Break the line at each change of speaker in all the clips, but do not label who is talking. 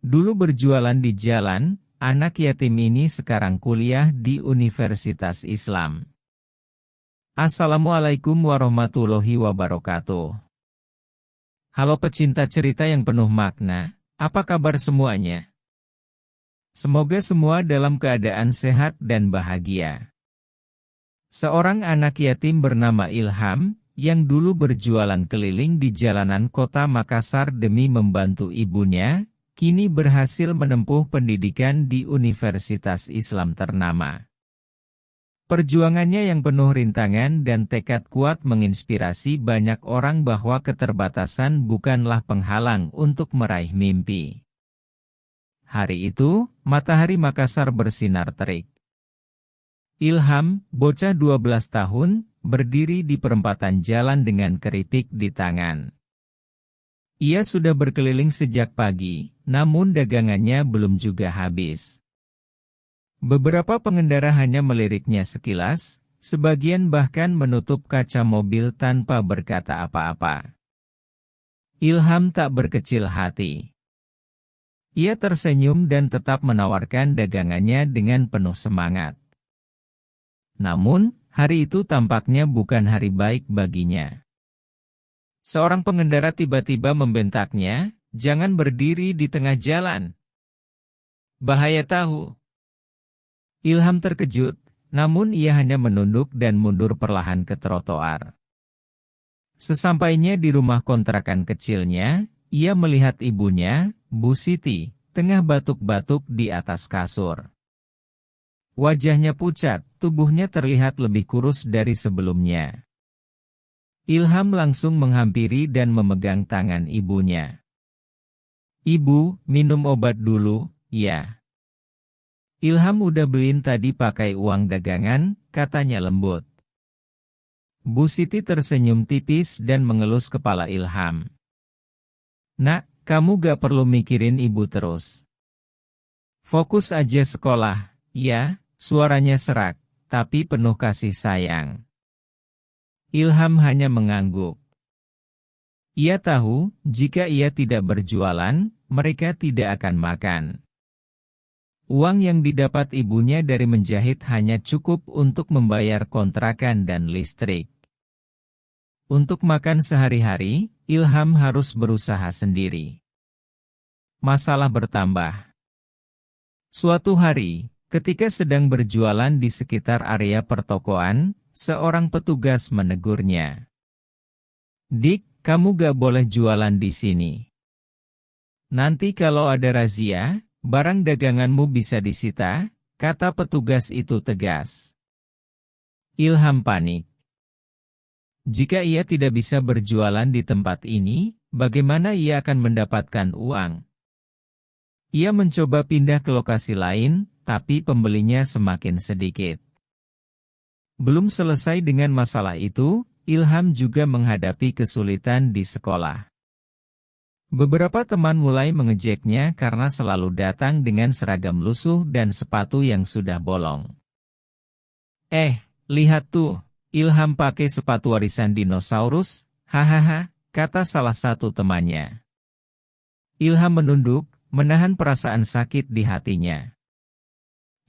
Dulu berjualan di jalan, anak yatim ini sekarang kuliah di Universitas Islam. Assalamualaikum warahmatullahi wabarakatuh. Halo pecinta cerita yang penuh makna, apa kabar semuanya? Semoga semua dalam keadaan sehat dan bahagia. Seorang anak yatim bernama Ilham, yang dulu berjualan keliling di jalanan kota Makassar demi membantu ibunya, kini berhasil menempuh pendidikan di Universitas Islam ternama. Perjuangannya yang penuh rintangan dan tekad kuat menginspirasi banyak orang bahwa keterbatasan bukanlah penghalang untuk meraih mimpi. Hari itu, matahari Makassar bersinar terik. Ilham, bocah 12 tahun, berdiri di perempatan jalan dengan keripik di tangan. Ia sudah berkeliling sejak pagi, namun dagangannya belum juga habis. Beberapa pengendara hanya meliriknya sekilas, sebagian bahkan menutup kaca mobil tanpa berkata apa-apa. Ilham tak berkecil hati. Ia tersenyum dan tetap menawarkan dagangannya dengan penuh semangat. Namun, hari itu tampaknya bukan hari baik baginya. Seorang pengendara tiba-tiba membentaknya, "Jangan berdiri di tengah jalan. Bahaya tahu." Ilham terkejut, namun ia hanya menunduk dan mundur perlahan ke trotoar. Sesampainya di rumah kontrakan kecilnya, ia melihat ibunya, Bu Siti, tengah batuk-batuk di atas kasur. Wajahnya pucat, tubuhnya terlihat lebih kurus dari sebelumnya. Ilham langsung menghampiri dan memegang tangan ibunya. "Ibu, minum obat dulu, ya." "Ilham udah beliin tadi pakai uang dagangan," katanya lembut. Bu Siti tersenyum tipis dan mengelus kepala Ilham. "Nak, kamu gak perlu mikirin ibu terus. Fokus aja sekolah, ya." Suaranya serak, tapi penuh kasih sayang. Ilham hanya mengangguk. Ia tahu, jika ia tidak berjualan, mereka tidak akan makan. Uang yang didapat ibunya dari menjahit hanya cukup untuk membayar kontrakan dan listrik. Untuk makan sehari-hari, Ilham harus berusaha sendiri. Masalah bertambah. Suatu hari, ketika sedang berjualan di sekitar area pertokoan, seorang petugas menegurnya. "Dik, kamu gak boleh jualan di sini. Nanti kalau ada razia, barang daganganmu bisa disita," kata petugas itu tegas. Ilham panik. Jika ia tidak bisa berjualan di tempat ini, bagaimana ia akan mendapatkan uang? Ia mencoba pindah ke lokasi lain, tapi pembelinya semakin sedikit. Belum selesai dengan masalah itu, Ilham juga menghadapi kesulitan di sekolah. Beberapa teman mulai mengejeknya karena selalu datang dengan seragam lusuh dan sepatu yang sudah bolong. Lihat tuh, Ilham pakai sepatu warisan dinosaurus, hahaha," kata salah satu temannya. Ilham menunduk, menahan perasaan sakit di hatinya.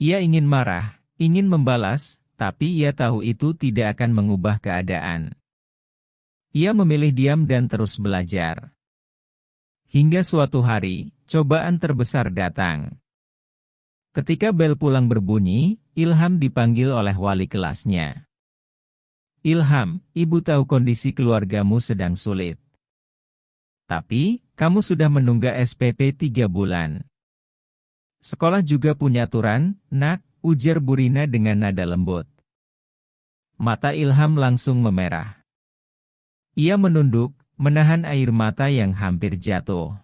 Ia ingin marah, ingin membalas, tapi ia tahu itu tidak akan mengubah keadaan. Ia memilih diam dan terus belajar. Hingga suatu hari, cobaan terbesar datang. Ketika bel pulang berbunyi, Ilham dipanggil oleh wali kelasnya. "Ilham, ibu tahu kondisi keluargamu sedang sulit. Tapi, kamu sudah menunggak SPP 3 bulan. Sekolah juga punya aturan, nak," ujar Bu Rina dengan nada lembut. Mata Ilham langsung memerah. Ia menunduk, menahan air mata yang hampir jatuh.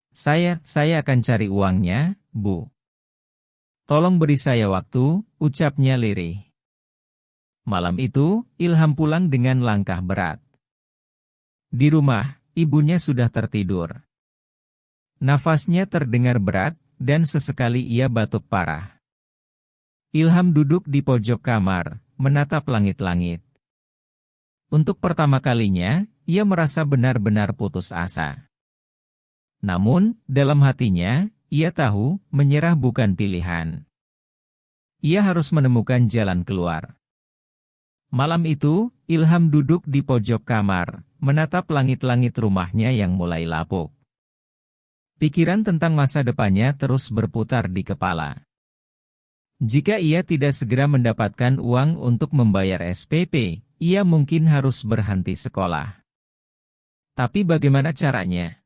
Saya akan cari uangnya, Bu. Tolong beri saya waktu," ucapnya lirih. Malam itu, Ilham pulang dengan langkah berat. Di rumah, ibunya sudah tertidur. Nafasnya terdengar berat, dan sesekali ia batuk parah. Ilham duduk di pojok kamar, menatap langit-langit. Untuk pertama kalinya, ia merasa benar-benar putus asa. Namun, dalam hatinya, ia tahu, menyerah bukan pilihan. Ia harus menemukan jalan keluar. Malam itu, Ilham duduk di pojok kamar, menatap langit-langit rumahnya yang mulai lapuk. Pikiran tentang masa depannya terus berputar di kepala. Jika ia tidak segera mendapatkan uang untuk membayar SPP, ia mungkin harus berhenti sekolah. Tapi bagaimana caranya?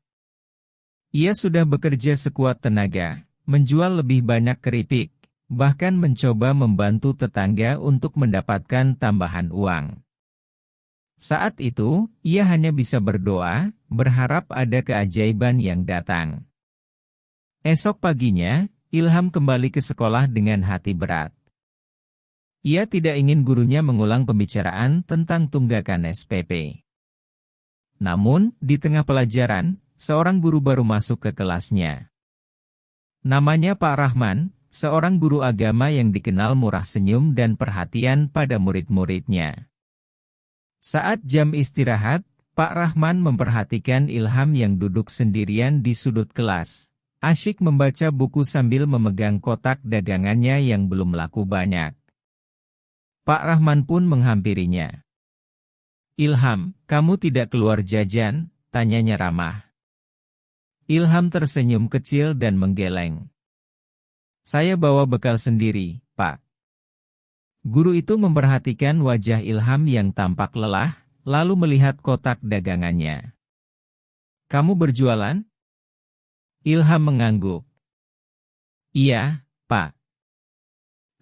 Ia sudah bekerja sekuat tenaga, menjual lebih banyak keripik, bahkan mencoba membantu tetangga untuk mendapatkan tambahan uang. Saat itu, ia hanya bisa berdoa, berharap ada keajaiban yang datang. Esok paginya, Ilham kembali ke sekolah dengan hati berat. Ia tidak ingin gurunya mengulang pembicaraan tentang tunggakan SPP. Namun, di tengah pelajaran, seorang guru baru masuk ke kelasnya. Namanya Pak Rahman, seorang guru agama yang dikenal murah senyum dan perhatian pada murid-muridnya. Saat jam istirahat, Pak Rahman memperhatikan Ilham yang duduk sendirian di sudut kelas, asyik membaca buku sambil memegang kotak dagangannya yang belum laku banyak. Pak Rahman pun menghampirinya. "Ilham, kamu tidak keluar jajan?" tanyanya ramah. Ilham tersenyum kecil dan menggeleng. "Saya bawa bekal sendiri, Pak." Guru itu memperhatikan wajah Ilham yang tampak lelah, lalu melihat kotak dagangannya. "Kamu berjualan?" Ilham mengangguk. "Iya, Pak.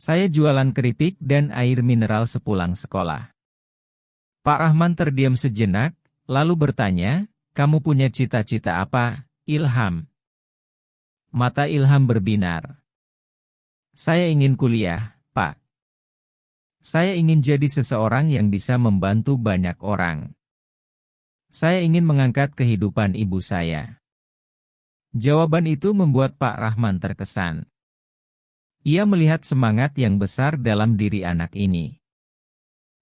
Saya jualan keripik dan air mineral sepulang sekolah." Pak Rahman terdiam sejenak, lalu bertanya, "Kamu punya cita-cita apa, Ilham?" Mata Ilham berbinar. "Saya ingin kuliah, Pak. Saya ingin jadi seseorang yang bisa membantu banyak orang. Saya ingin mengangkat kehidupan ibu saya." Jawaban itu membuat Pak Rahman terkesan. Ia melihat semangat yang besar dalam diri anak ini.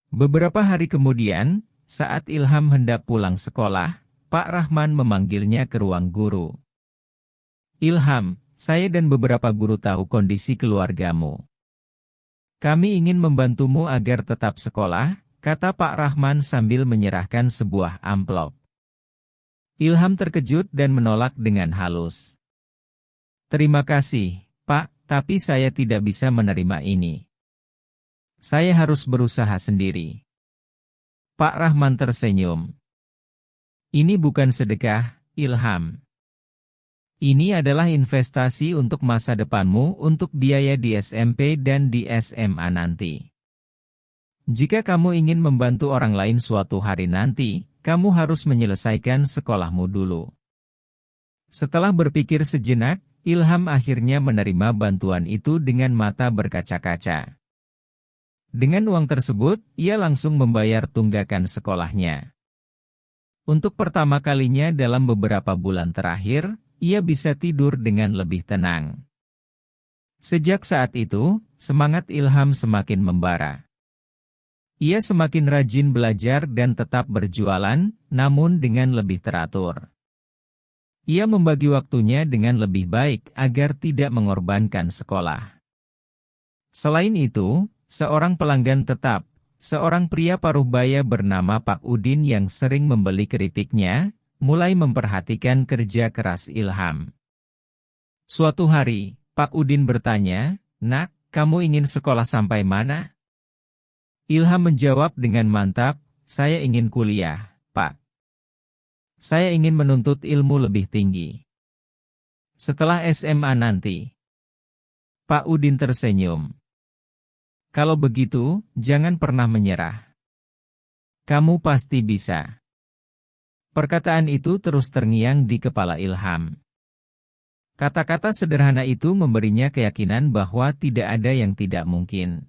Beberapa hari kemudian, saat Ilham hendak pulang sekolah, Pak Rahman memanggilnya ke ruang guru. "Ilham, saya dan beberapa guru tahu kondisi keluargamu. Kami ingin membantumu agar tetap sekolah," kata Pak Rahman sambil menyerahkan sebuah amplop. Ilham terkejut dan menolak dengan halus. "Terima kasih, Pak, tapi saya tidak bisa menerima ini. Saya harus berusaha sendiri." Pak Rahman tersenyum. "Ini bukan sedekah, Ilham. Ini adalah investasi untuk masa depanmu, untuk biaya di SMP dan di SMA nanti. Jika kamu ingin membantu orang lain suatu hari nanti, kamu harus menyelesaikan sekolahmu dulu." Setelah berpikir sejenak, Ilham akhirnya menerima bantuan itu dengan mata berkaca-kaca. Dengan uang tersebut, ia langsung membayar tunggakan sekolahnya. Untuk pertama kalinya dalam beberapa bulan terakhir, ia bisa tidur dengan lebih tenang. Sejak saat itu, semangat Ilham semakin membara. Ia semakin rajin belajar dan tetap berjualan, namun dengan lebih teratur. Ia membagi waktunya dengan lebih baik agar tidak mengorbankan sekolah. Selain itu, seorang pelanggan tetap, seorang pria paruh baya bernama Pak Udin yang sering membeli keripiknya, mulai memperhatikan kerja keras Ilham. Suatu hari, Pak Udin bertanya, "Nak, kamu ingin sekolah sampai mana?" Ilham menjawab dengan mantap, "Saya ingin kuliah, Pak. Saya ingin menuntut ilmu lebih tinggi. Setelah SMA nanti." Pak Udin tersenyum. "Kalau begitu, jangan pernah menyerah. Kamu pasti bisa." Perkataan itu terus terngiang di kepala Ilham. Kata-kata sederhana itu memberinya keyakinan bahwa tidak ada yang tidak mungkin.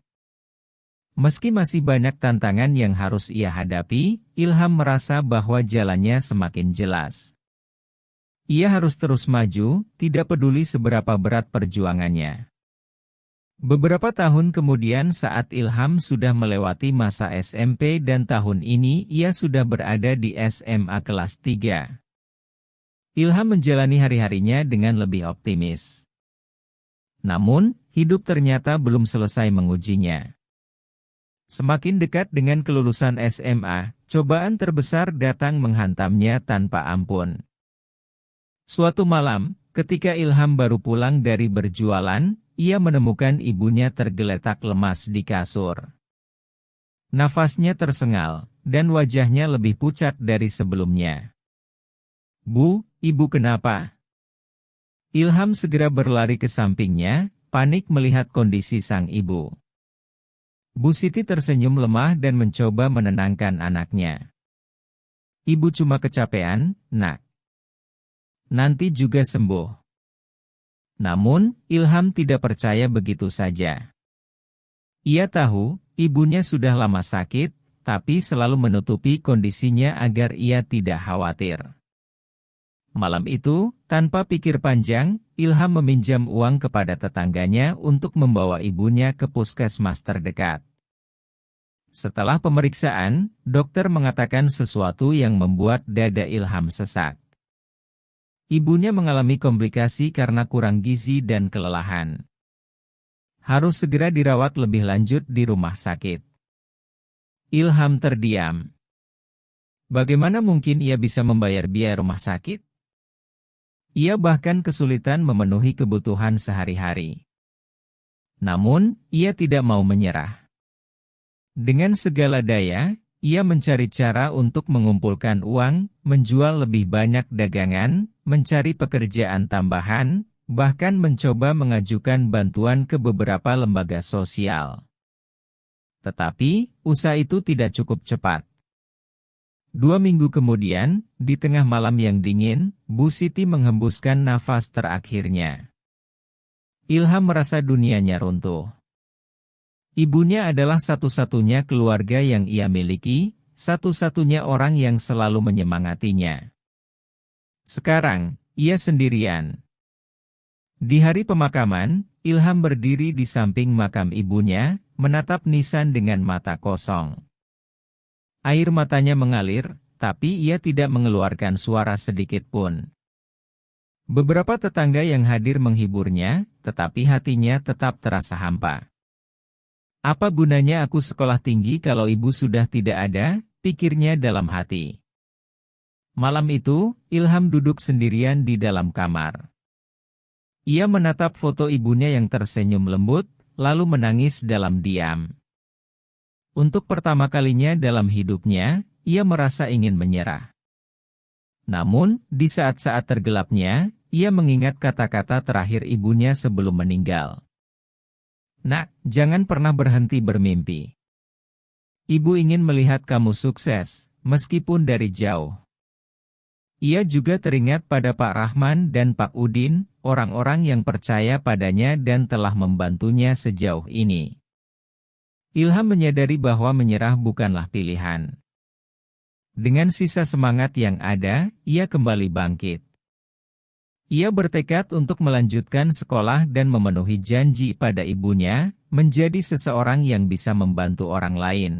Meski masih banyak tantangan yang harus ia hadapi, Ilham merasa bahwa jalannya semakin jelas. Ia harus terus maju, tidak peduli seberapa berat perjuangannya. Beberapa tahun kemudian saat Ilham sudah melewati masa SMP dan tahun ini ia sudah berada di SMA kelas 3. Ilham menjalani hari-harinya dengan lebih optimis. Namun, hidup ternyata belum selesai mengujinya. Semakin dekat dengan kelulusan SMA, cobaan terbesar datang menghantamnya tanpa ampun. Suatu malam, ketika Ilham baru pulang dari berjualan, ia menemukan ibunya tergeletak lemas di kasur. Nafasnya tersengal, dan wajahnya lebih pucat dari sebelumnya. "Bu, ibu kenapa?" Ilham segera berlari ke sampingnya, panik melihat kondisi sang ibu. Bu Siti tersenyum lemah dan mencoba menenangkan anaknya. "Ibu cuma kecapean, Nak. Nanti juga sembuh." Namun, Ilham tidak percaya begitu saja. Ia tahu, ibunya sudah lama sakit, tapi selalu menutupi kondisinya agar ia tidak khawatir. Malam itu, tanpa pikir panjang, Ilham meminjam uang kepada tetangganya untuk membawa ibunya ke puskesmas terdekat. Setelah pemeriksaan, dokter mengatakan sesuatu yang membuat dada Ilham sesak. Ibunya mengalami komplikasi karena kurang gizi dan kelelahan. Harus segera dirawat lebih lanjut di rumah sakit. Ilham terdiam. Bagaimana mungkin ia bisa membayar biaya rumah sakit? Ia bahkan kesulitan memenuhi kebutuhan sehari-hari. Namun, ia tidak mau menyerah. Dengan segala daya, ia mencari cara untuk mengumpulkan uang, menjual lebih banyak dagangan, mencari pekerjaan tambahan, bahkan mencoba mengajukan bantuan ke beberapa lembaga sosial. Tetapi, usaha itu tidak cukup cepat. 2 minggu kemudian, di tengah malam yang dingin, Bu Siti menghembuskan nafas terakhirnya. Ilham merasa dunianya runtuh. Ibunya adalah satu-satunya keluarga yang ia miliki, satu-satunya orang yang selalu menyemangatinya. Sekarang, ia sendirian. Di hari pemakaman, Ilham berdiri di samping makam ibunya, menatap nisan dengan mata kosong. Air matanya mengalir, tapi ia tidak mengeluarkan suara sedikit pun. Beberapa tetangga yang hadir menghiburnya, tetapi hatinya tetap terasa hampa. "Apa gunanya aku sekolah tinggi kalau ibu sudah tidak ada?" pikirnya dalam hati. Malam itu, Ilham duduk sendirian di dalam kamar. Ia menatap foto ibunya yang tersenyum lembut, lalu menangis dalam diam. Untuk pertama kalinya dalam hidupnya, ia merasa ingin menyerah. Namun, di saat-saat tergelapnya, ia mengingat kata-kata terakhir ibunya sebelum meninggal. "Nak, jangan pernah berhenti bermimpi. Ibu ingin melihat kamu sukses, meskipun dari jauh." Ia juga teringat pada Pak Rahman dan Pak Udin, orang-orang yang percaya padanya dan telah membantunya sejauh ini. Ilham menyadari bahwa menyerah bukanlah pilihan. Dengan sisa semangat yang ada, ia kembali bangkit. Ia bertekad untuk melanjutkan sekolah dan memenuhi janji pada ibunya, menjadi seseorang yang bisa membantu orang lain.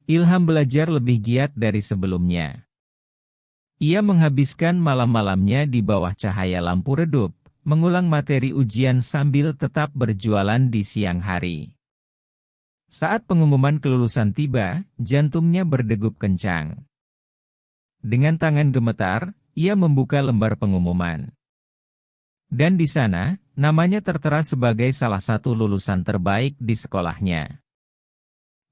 Ilham belajar lebih giat dari sebelumnya. Ia menghabiskan malam-malamnya di bawah cahaya lampu redup, mengulang materi ujian sambil tetap berjualan di siang hari. Saat pengumuman kelulusan tiba, jantungnya berdegup kencang. Dengan tangan gemetar, ia membuka lembar pengumuman. Dan di sana, namanya tertera sebagai salah satu lulusan terbaik di sekolahnya.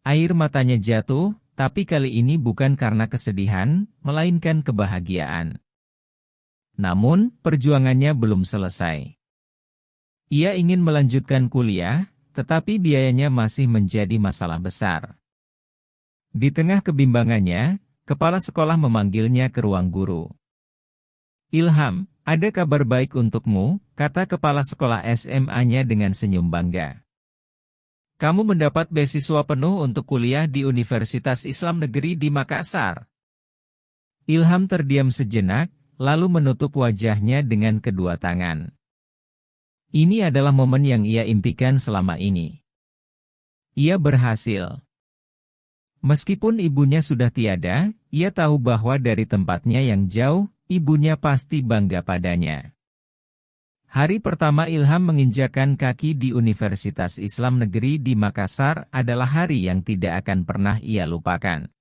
Air matanya jatuh, tapi kali ini bukan karena kesedihan, melainkan kebahagiaan. Namun, perjuangannya belum selesai. Ia ingin melanjutkan kuliah, tetapi biayanya masih menjadi masalah besar. Di tengah kebimbangannya, kepala sekolah memanggilnya ke ruang guru. "Ilham, ada kabar baik untukmu," kata kepala sekolah SMA-nya dengan senyum bangga. "Kamu mendapat beasiswa penuh untuk kuliah di Universitas Islam Negeri di Makassar." Ilham terdiam sejenak, lalu menutup wajahnya dengan kedua tangan. Ini adalah momen yang ia impikan selama ini. Ia berhasil. Meskipun ibunya sudah tiada, ia tahu bahwa dari tempatnya yang jauh, ibunya pasti bangga padanya. Hari pertama Ilham menginjakan kaki di Universitas Islam Negeri di Makassar adalah hari yang tidak akan pernah ia lupakan.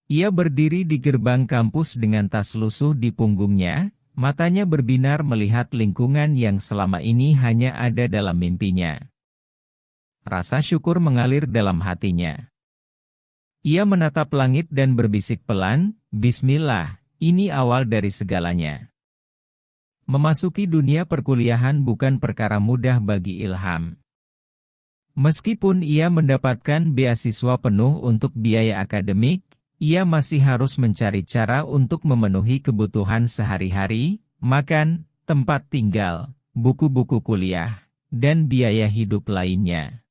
Ia berdiri di gerbang kampus dengan tas lusuh di punggungnya, matanya berbinar melihat lingkungan yang selama ini hanya ada dalam mimpinya. Rasa syukur mengalir dalam hatinya. Ia menatap langit dan berbisik pelan, "Bismillah, ini awal dari segalanya." Memasuki dunia perkuliahan bukan perkara mudah bagi Ilham. Meskipun ia mendapatkan beasiswa penuh untuk biaya akademik, ia masih harus mencari cara untuk memenuhi kebutuhan sehari-hari, makan, tempat tinggal, buku-buku kuliah, dan biaya hidup lainnya.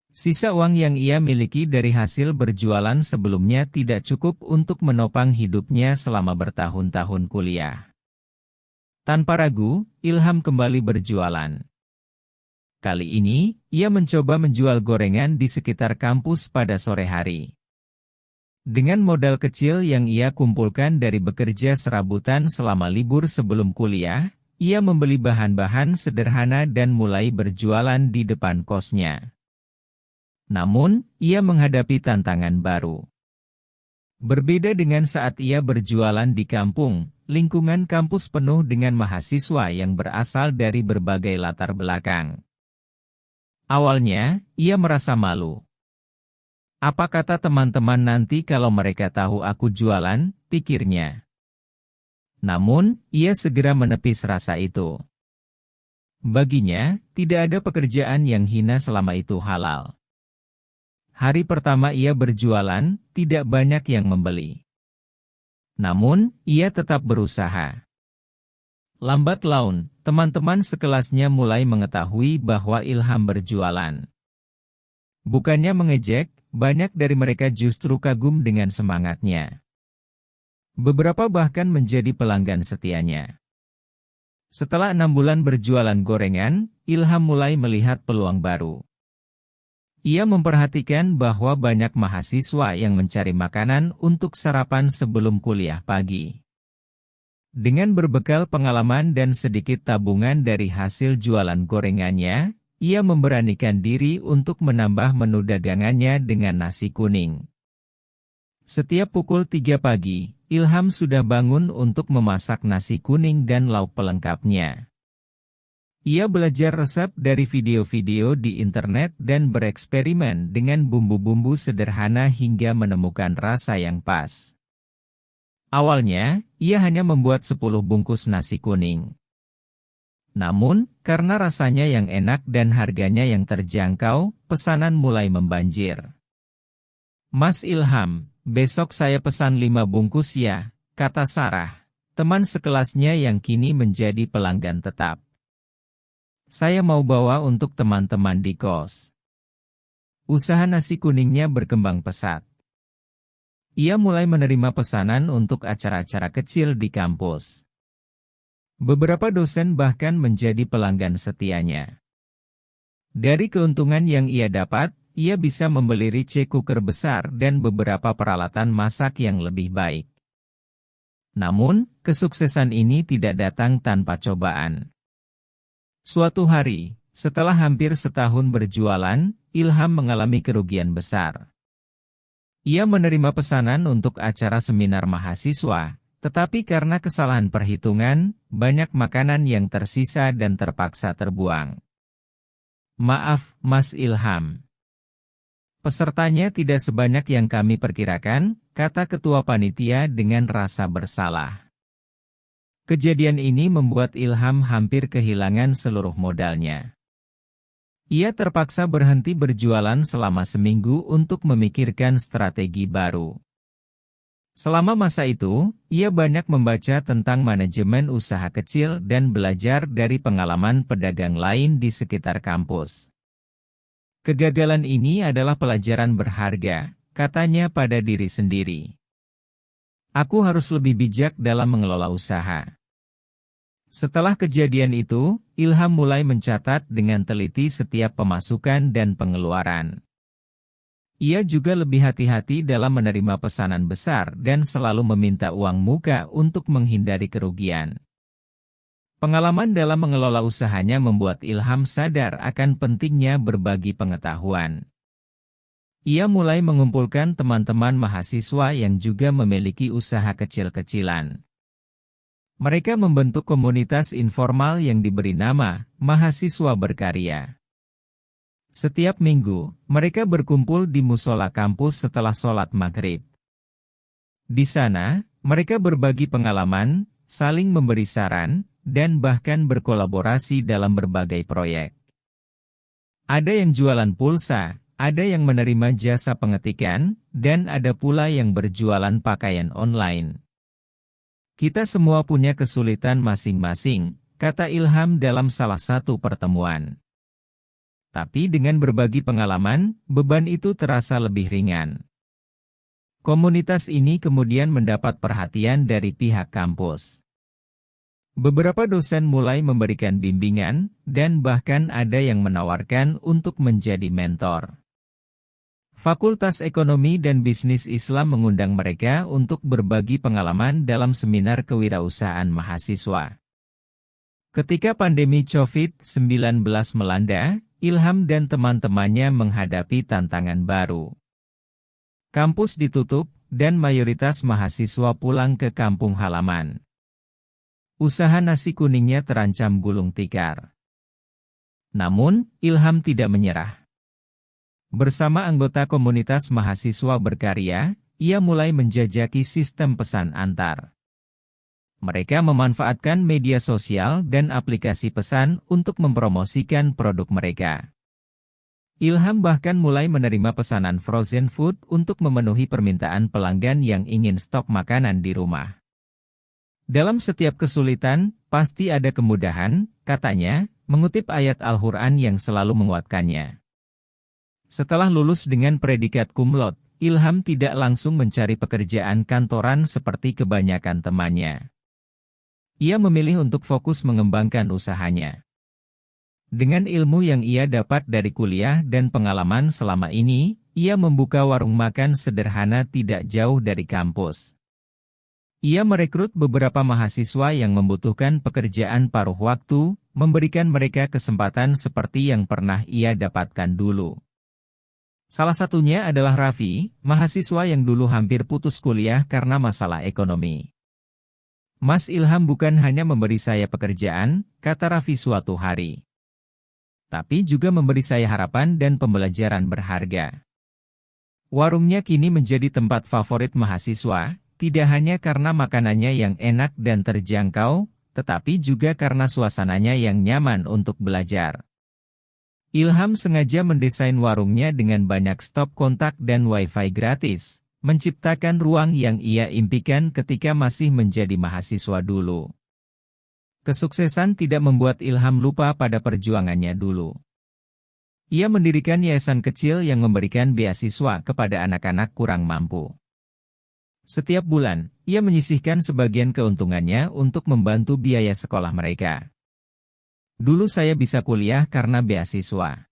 Sisa uang yang ia miliki dari hasil berjualan sebelumnya tidak cukup untuk menopang hidupnya selama bertahun-tahun kuliah. Tanpa ragu, Ilham kembali berjualan. Kali ini, ia mencoba menjual gorengan di sekitar kampus pada sore hari. Dengan modal kecil yang ia kumpulkan dari bekerja serabutan selama libur sebelum kuliah, ia membeli bahan-bahan sederhana dan mulai berjualan di depan kosnya. Namun, ia menghadapi tantangan baru. Berbeda dengan saat ia berjualan di kampung, lingkungan kampus penuh dengan mahasiswa yang berasal dari berbagai latar belakang. Awalnya, ia merasa malu. Apa kata teman-teman nanti kalau mereka tahu aku jualan, pikirnya. Namun, ia segera menepis rasa itu. Baginya, tidak ada pekerjaan yang hina selama itu halal. Hari pertama ia berjualan, tidak banyak yang membeli. Namun, ia tetap berusaha. Lambat laun, teman-teman sekelasnya mulai mengetahui bahwa Ilham berjualan. Bukannya mengejek, banyak dari mereka justru kagum dengan semangatnya. Beberapa bahkan menjadi pelanggan setianya. Setelah 6 bulan berjualan gorengan, Ilham mulai melihat peluang baru. Ia memperhatikan bahwa banyak mahasiswa yang mencari makanan untuk sarapan sebelum kuliah pagi. Dengan berbekal pengalaman dan sedikit tabungan dari hasil jualan gorengannya, ia memberanikan diri untuk menambah menu dagangannya dengan nasi kuning. Setiap pukul 3 pagi, Ilham sudah bangun untuk memasak nasi kuning dan lauk pelengkapnya. Ia belajar resep dari video-video di internet dan bereksperimen dengan bumbu-bumbu sederhana hingga menemukan rasa yang pas. Awalnya, ia hanya membuat 10 bungkus nasi kuning. Namun, karena rasanya yang enak dan harganya yang terjangkau, pesanan mulai membanjir. "Mas Ilham, besok saya pesan 5 bungkus ya," kata Sarah, teman sekelasnya yang kini menjadi pelanggan tetap. "Saya mau bawa untuk teman-teman di kos." Usaha nasi kuningnya berkembang pesat. Ia mulai menerima pesanan untuk acara-acara kecil di kampus. Beberapa dosen bahkan menjadi pelanggan setianya. Dari keuntungan yang ia dapat, ia bisa membeli rice cooker besar dan beberapa peralatan masak yang lebih baik. Namun, kesuksesan ini tidak datang tanpa cobaan. Suatu hari, setelah hampir setahun berjualan, Ilham mengalami kerugian besar. Ia menerima pesanan untuk acara seminar mahasiswa, tetapi karena kesalahan perhitungan, banyak makanan yang tersisa dan terpaksa terbuang. "Maaf, Mas Ilham. Pesertanya tidak sebanyak yang kami perkirakan," kata ketua panitia dengan rasa bersalah. Kejadian ini membuat Ilham hampir kehilangan seluruh modalnya. Ia terpaksa berhenti berjualan selama seminggu untuk memikirkan strategi baru. Selama masa itu, ia banyak membaca tentang manajemen usaha kecil dan belajar dari pengalaman pedagang lain di sekitar kampus. Kegagalan ini adalah pelajaran berharga, katanya pada diri sendiri. "Aku harus lebih bijak dalam mengelola usaha." Setelah kejadian itu, Ilham mulai mencatat dengan teliti setiap pemasukan dan pengeluaran. Ia juga lebih hati-hati dalam menerima pesanan besar dan selalu meminta uang muka untuk menghindari kerugian. Pengalaman dalam mengelola usahanya membuat Ilham sadar akan pentingnya berbagi pengetahuan. Ia mulai mengumpulkan teman-teman mahasiswa yang juga memiliki usaha kecil-kecilan. Mereka membentuk komunitas informal yang diberi nama Mahasiswa Berkarya. Setiap minggu, mereka berkumpul di musola kampus setelah sholat maghrib. Di sana, mereka berbagi pengalaman, saling memberi saran, dan bahkan berkolaborasi dalam berbagai proyek. Ada yang jualan pulsa, ada yang menerima jasa pengetikan, dan ada pula yang berjualan pakaian online. Kita semua punya kesulitan masing-masing, kata Ilham dalam salah satu pertemuan. Tapi dengan berbagi pengalaman, beban itu terasa lebih ringan. Komunitas ini kemudian mendapat perhatian dari pihak kampus. Beberapa dosen mulai memberikan bimbingan, dan bahkan ada yang menawarkan untuk menjadi mentor. Fakultas Ekonomi dan Bisnis Islam mengundang mereka untuk berbagi pengalaman dalam seminar kewirausahaan mahasiswa. Ketika pandemi COVID-19 melanda, Ilham dan teman-temannya menghadapi tantangan baru. Kampus ditutup, dan mayoritas mahasiswa pulang ke kampung halaman. Usaha nasi kuningnya terancam gulung tikar. Namun, Ilham tidak menyerah. Bersama anggota komunitas mahasiswa berkarya, ia mulai menjajaki sistem pesan antar. Mereka memanfaatkan media sosial dan aplikasi pesan untuk mempromosikan produk mereka. Ilham bahkan mulai menerima pesanan frozen food untuk memenuhi permintaan pelanggan yang ingin stok makanan di rumah. Dalam setiap kesulitan, pasti ada kemudahan, katanya, mengutip ayat Al-Quran yang selalu menguatkannya. Setelah lulus dengan predikat cum laude, Ilham tidak langsung mencari pekerjaan kantoran seperti kebanyakan temannya. Ia memilih untuk fokus mengembangkan usahanya. Dengan ilmu yang ia dapat dari kuliah dan pengalaman selama ini, ia membuka warung makan sederhana tidak jauh dari kampus. Ia merekrut beberapa mahasiswa yang membutuhkan pekerjaan paruh waktu, memberikan mereka kesempatan seperti yang pernah ia dapatkan dulu. Salah satunya adalah Raffi, mahasiswa yang dulu hampir putus kuliah karena masalah ekonomi. Mas Ilham bukan hanya memberi saya pekerjaan, kata Raffi suatu hari. Tapi juga memberi saya harapan dan pembelajaran berharga. Warungnya kini menjadi tempat favorit mahasiswa, tidak hanya karena makanannya yang enak dan terjangkau, tetapi juga karena suasananya yang nyaman untuk belajar. Ilham sengaja mendesain warungnya dengan banyak stop kontak dan wifi gratis, menciptakan ruang yang ia impikan ketika masih menjadi mahasiswa dulu. Kesuksesan tidak membuat Ilham lupa pada perjuangannya dulu. Ia mendirikan yayasan kecil yang memberikan beasiswa kepada anak-anak kurang mampu. Setiap bulan, ia menyisihkan sebagian keuntungannya untuk membantu biaya sekolah mereka. Dulu saya bisa kuliah karena beasiswa.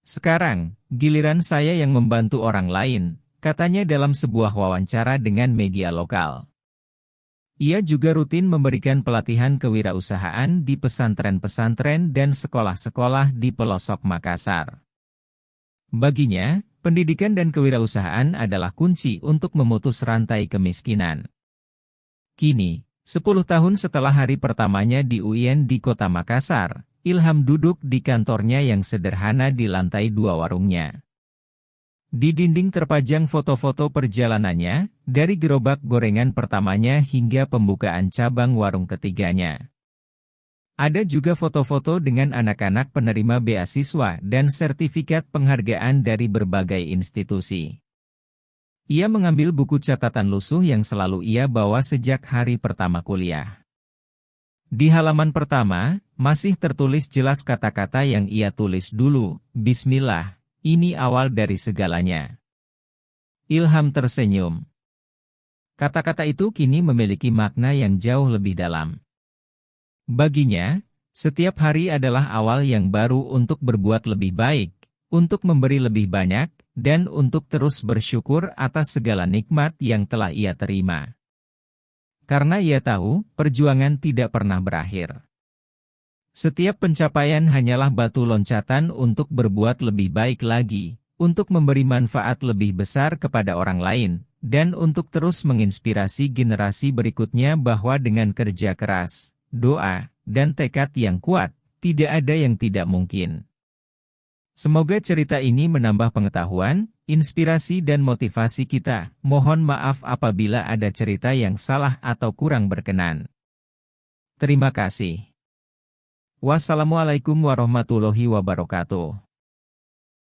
Sekarang, giliran saya yang membantu orang lain, katanya dalam sebuah wawancara dengan media lokal. Ia juga rutin memberikan pelatihan kewirausahaan di pesantren-pesantren dan sekolah-sekolah di pelosok Makassar. Baginya, pendidikan dan kewirausahaan adalah kunci untuk memutus rantai kemiskinan. Kini, 10 tahun setelah hari pertamanya di UIN di kota Makassar, Ilham duduk di kantornya yang sederhana di lantai 2 warungnya. Di dinding terpajang foto-foto perjalanannya, dari gerobak gorengan pertamanya hingga pembukaan cabang warung ketiganya. Ada juga foto-foto dengan anak-anak penerima beasiswa dan sertifikat penghargaan dari berbagai institusi. Ia mengambil buku catatan lusuh yang selalu ia bawa sejak hari pertama kuliah. Di halaman pertama, masih tertulis jelas kata-kata yang ia tulis dulu, Bismillah, ini awal dari segalanya. Ilham tersenyum. Kata-kata itu kini memiliki makna yang jauh lebih dalam. Baginya, setiap hari adalah awal yang baru untuk berbuat lebih baik, untuk memberi lebih banyak, dan untuk terus bersyukur atas segala nikmat yang telah ia terima. Karena ia tahu, perjuangan tidak pernah berakhir. Setiap pencapaian hanyalah batu loncatan untuk berbuat lebih baik lagi, untuk memberi manfaat lebih besar kepada orang lain, dan untuk terus menginspirasi generasi berikutnya bahwa dengan kerja keras, doa, dan tekad yang kuat, tidak ada yang tidak mungkin. Semoga cerita ini menambah pengetahuan, inspirasi dan motivasi kita. Mohon maaf apabila ada cerita yang salah atau kurang berkenan. Terima kasih. Wassalamualaikum warahmatullahi wabarakatuh.